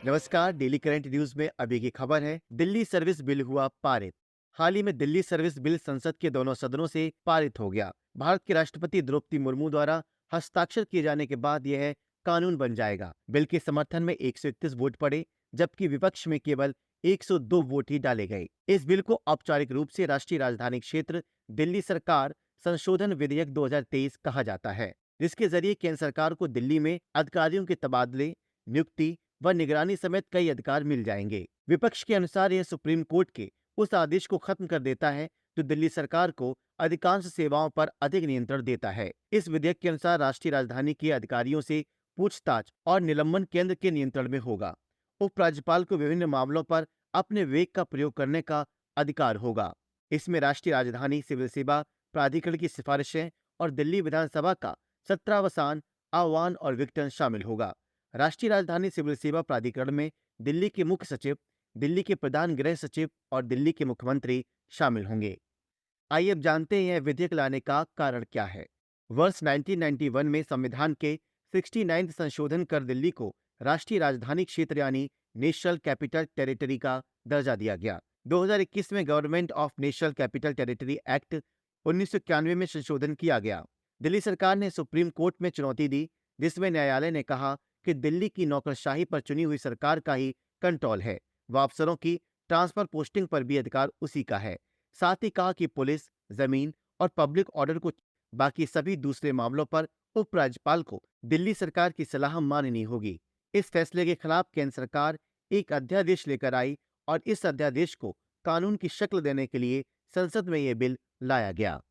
नमस्कार। Daily current news में अभी की खबर है, दिल्ली सर्विस बिल हुआ पारित। हाल ही में दिल्ली सर्विस बिल संसद के दोनों सदनों से पारित हो गया। भारत के राष्ट्रपति द्रौपदी मुर्मू द्वारा हस्ताक्षर किए जाने के बाद यह कानून बन जाएगा। बिल के समर्थन में 131 वोट पड़े, जबकि विपक्ष में केवल 102 वोट ही डाले गए। इस बिल को औपचारिक रूप से राष्ट्रीय राजधानी क्षेत्र दिल्ली सरकार संशोधन विधेयक 2023 कहा जाता है, जिसके जरिए केंद्र सरकार को दिल्ली में अधिकारियों के तबादले, नियुक्ति व निगरानी समेत कई अधिकार मिल जाएंगे। विपक्ष के अनुसार यह सुप्रीम कोर्ट के उस आदेश को खत्म कर देता है जो दिल्ली सरकार को अधिकांश सेवाओं पर अधिक नियंत्रण देता है। इस विधेयक के अनुसार राष्ट्रीय राजधानी के अधिकारियों से पूछताछ और निलंबन केंद्र के नियंत्रण में होगा। उपराज्यपाल को विभिन्न मामलों पर अपने विवेक का प्रयोग करने का अधिकार होगा। इसमें राष्ट्रीय राजधानी सिविल सेवा प्राधिकरण की सिफारिशें और दिल्ली विधानसभा का सत्रावसान, आह्वान और विघटन शामिल होगा। राष्ट्रीय राजधानी सिविल सेवा प्राधिकरण में दिल्ली के मुख्य सचिव, दिल्ली के प्रधान गृह सचिव और दिल्ली के मुख्यमंत्री शामिल होंगे। आइए अब जानते हैं यह विधेयक लाने का कारण क्या है। वर्ष 1991 में संविधान के 69 संशोधन कर दिल्ली को राष्ट्रीय राजधानी क्षेत्र यानी नेशनल कैपिटल टेरिटरी का दर्जा दिया गया। 2021 में government of national capital territory act 1991 में संशोधन किया गया। दिल्ली सरकार ने सुप्रीम कोर्ट में चुनौती दी, जिसमें न्यायालय ने कहा कि दिल्ली की नौकरशाही पर चुनी हुई सरकार का ही कंट्रोल है। वह अफसरों की ट्रांसफर पोस्टिंग पर भी अधिकार उसी का है। साथ ही कहा कि पुलिस, जमीन और पब्लिक ऑर्डर को बाकी सभी दूसरे मामलों पर उपराज्यपाल को दिल्ली सरकार की सलाह माननी होगी। इस फैसले के खिलाफ केंद्र सरकार एक अध्यादेश लेकर आई और इस अध्यादेश को कानून की शक्ल देने के लिए संसद में यह बिल लाया गया।